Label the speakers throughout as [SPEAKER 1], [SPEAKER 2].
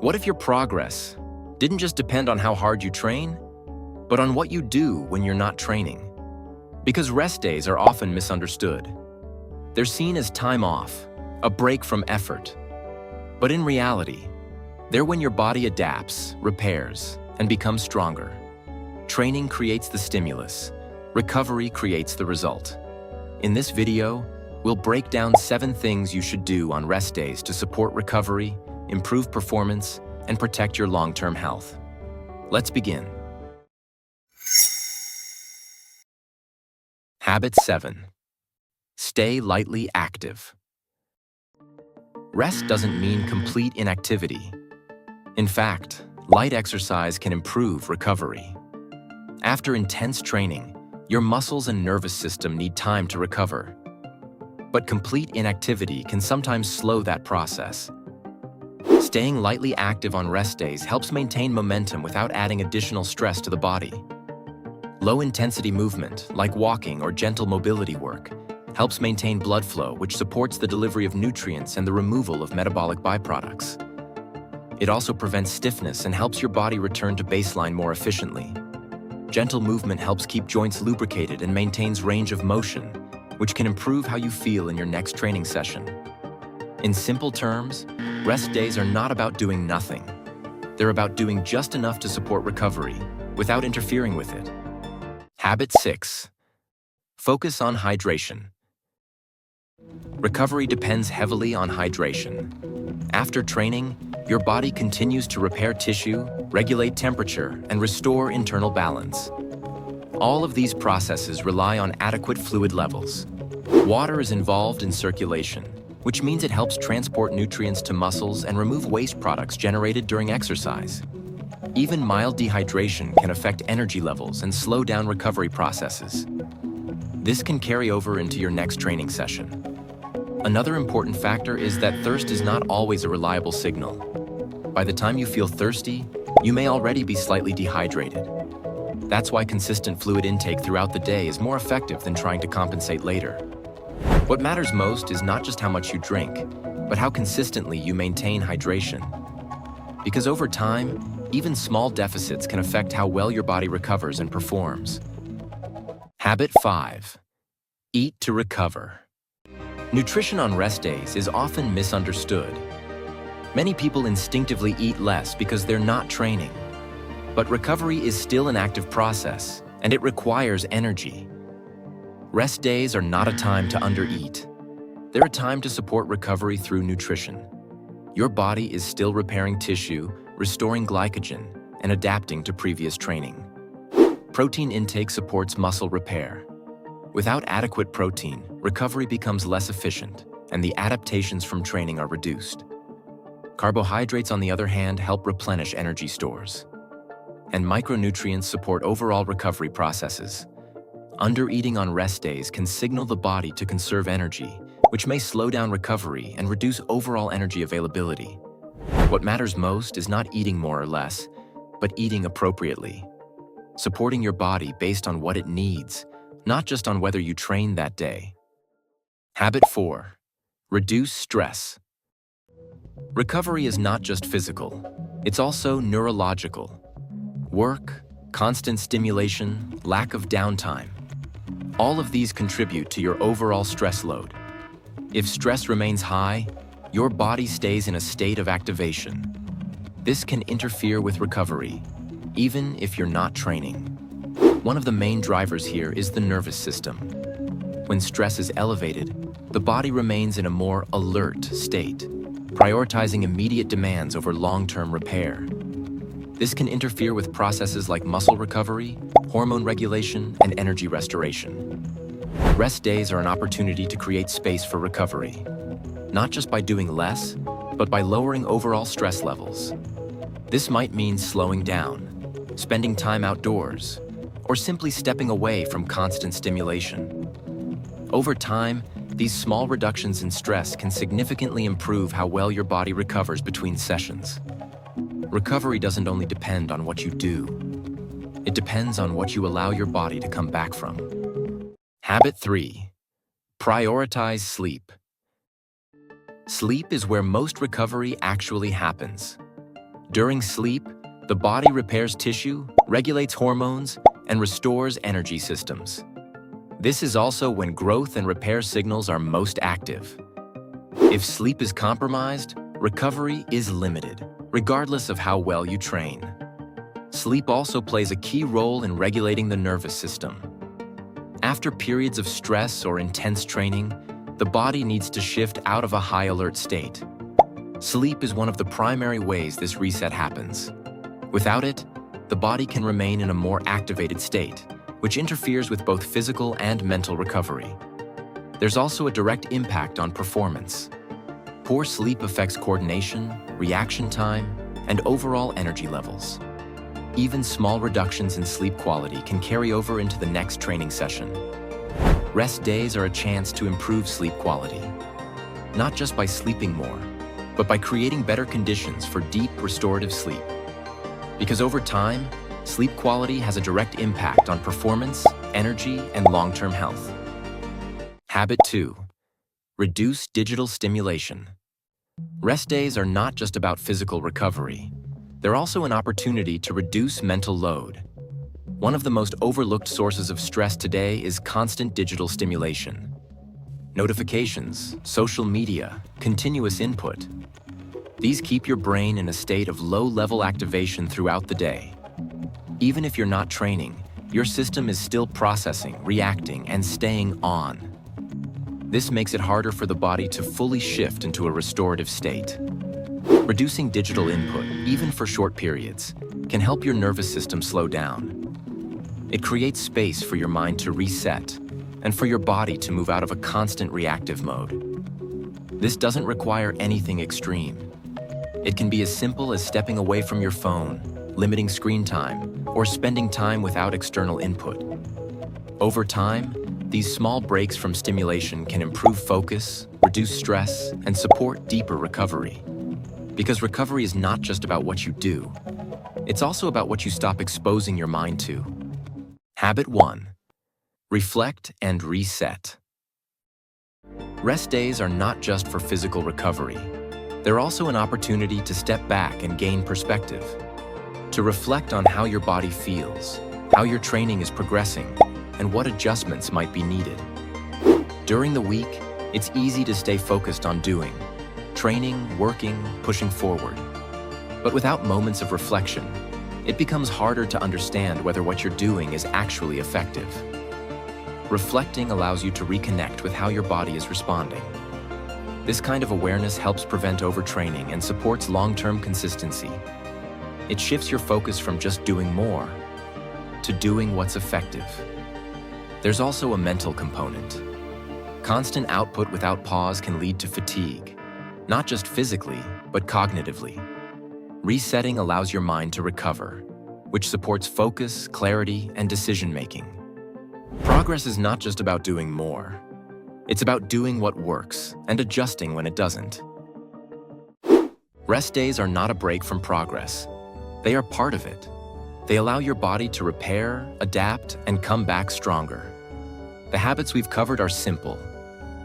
[SPEAKER 1] What if your progress didn't just depend on how hard you train, but on what you do when you're not training? Because rest days are often misunderstood. They're seen as time off, a break from effort. But in reality, they're when your body adapts, repairs, and becomes stronger. Training creates the stimulus. Recovery creates the result. In this video, we'll break down 7 things you should do on rest days to support recovery, improve performance, and protect your long-term health. Let's begin. Habit 7. Stay lightly active. Rest doesn't mean complete inactivity. In fact, light exercise can improve recovery. After intense training, your muscles and nervous system need time to recover. But complete inactivity can sometimes slow that process. Staying lightly active on rest days helps maintain momentum without adding additional stress to the body. Low-intensity movement, like walking or gentle mobility work, helps maintain blood flow, which supports the delivery of nutrients and the removal of metabolic byproducts. It also prevents stiffness and helps your body return to baseline more efficiently. Gentle movement helps keep joints lubricated and maintains range of motion, which can improve how you feel in your next training session. In simple terms, rest days are not about doing nothing. They're about doing just enough to support recovery without interfering with it. Habit 6. Focus on hydration. Recovery depends heavily on hydration. After training, your body continues to repair tissue, regulate temperature, and restore internal balance. All of these processes rely on adequate fluid levels. Water is involved in circulation, which means it helps transport nutrients to muscles and remove waste products generated during exercise. Even mild dehydration can affect energy levels and slow down recovery processes. This can carry over into your next training session. Another important factor is that thirst is not always a reliable signal. By the time you feel thirsty, you may already be slightly dehydrated. That's why consistent fluid intake throughout the day is more effective than trying to compensate later. What matters most is not just how much you drink, but how consistently you maintain hydration. Because over time, even small deficits can affect how well your body recovers and performs. Habit 5. Eat to recover. Nutrition on rest days is often misunderstood. Many people instinctively eat less because they're not training. But recovery is still an active process, and it requires energy. Rest days are not a time to undereat. They're a time to support recovery through nutrition. Your body is still repairing tissue, restoring glycogen, and adapting to previous training. Protein intake supports muscle repair. Without adequate protein, recovery becomes less efficient, and the adaptations from training are reduced. Carbohydrates, on the other hand, help replenish energy stores. And micronutrients support overall recovery processes. Undereating on rest days can signal the body to conserve energy, which may slow down recovery and reduce overall energy availability. What matters most is not eating more or less, but eating appropriately. Supporting your body based on what it needs, not just on whether you train that day. Habit 4. Reduce stress. Recovery is not just physical, it's also neurological. Work, constant stimulation, lack of downtime. All of these contribute to your overall stress load. If stress remains high, your body stays in a state of activation. This can interfere with recovery, even if you're not training. One of the main drivers here is the nervous system. When stress is elevated, the body remains in a more alert state, prioritizing immediate demands over long-term repair. This can interfere with processes like muscle recovery, hormone regulation, and energy restoration. Rest days are an opportunity to create space for recovery, not just by doing less, but by lowering overall stress levels. This might mean slowing down, spending time outdoors, or simply stepping away from constant stimulation. Over time, these small reductions in stress can significantly improve how well your body recovers between sessions. Recovery doesn't only depend on what you do. It depends on what you allow your body to come back from. Habit 3. Prioritize sleep. Sleep is where most recovery actually happens. During sleep, the body repairs tissue, regulates hormones, and restores energy systems. This is also when growth and repair signals are most active. If sleep is compromised, recovery is limited, regardless of how well you train. Sleep also plays a key role in regulating the nervous system. After periods of stress or intense training, the body needs to shift out of a high alert state. Sleep is one of the primary ways this reset happens. Without it, the body can remain in a more activated state, which interferes with both physical and mental recovery. There's also a direct impact on performance. Poor sleep affects coordination, reaction time, and overall energy levels. Even small reductions in sleep quality can carry over into the next training session. Rest days are a chance to improve sleep quality, not just by sleeping more, but by creating better conditions for deep, restorative sleep. Because over time, sleep quality has a direct impact on performance, energy, and long-term health. Habit 2. Reduce digital stimulation. Rest days are not just about physical recovery. They're also an opportunity to reduce mental load. One of the most overlooked sources of stress today is constant digital stimulation. Notifications, social media, continuous input. These keep your brain in a state of low-level activation throughout the day. Even if you're not training, your system is still processing, reacting, and staying on. This makes it harder for the body to fully shift into a restorative state. Reducing digital input, even for short periods, can help your nervous system slow down. It creates space for your mind to reset and for your body to move out of a constant reactive mode. This doesn't require anything extreme. It can be as simple as stepping away from your phone, limiting screen time, or spending time without external input. Over time, these small breaks from stimulation can improve focus, reduce stress, and support deeper recovery. Because recovery is not just about what you do, it's also about what you stop exposing your mind to. Habit 1. Reflect and reset. Rest days are not just for physical recovery. They're also an opportunity to step back and gain perspective. To reflect on how your body feels, how your training is progressing, and what adjustments might be needed. During the week, it's easy to stay focused on doing, training, working, pushing forward. But without moments of reflection, it becomes harder to understand whether what you're doing is actually effective. Reflecting allows you to reconnect with how your body is responding. This kind of awareness helps prevent overtraining and supports long-term consistency. It shifts your focus from just doing more to doing what's effective. There's also a mental component. Constant output without pause can lead to fatigue, not just physically, but cognitively. Resetting allows your mind to recover, which supports focus, clarity, and decision-making. Progress is not just about doing more. It's about doing what works and adjusting when it doesn't. Rest days are not a break from progress. They are part of it. They allow your body to repair, adapt, and come back stronger. The habits we've covered are simple,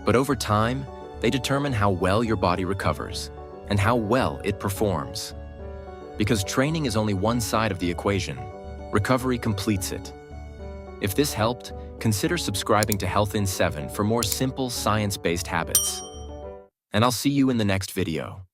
[SPEAKER 1] but over time, they determine how well your body recovers and how well it performs. Because training is only one side of the equation, recovery completes it. If this helped, consider subscribing to Health in 7 for more simple, science-based habits. And I'll see you in the next video.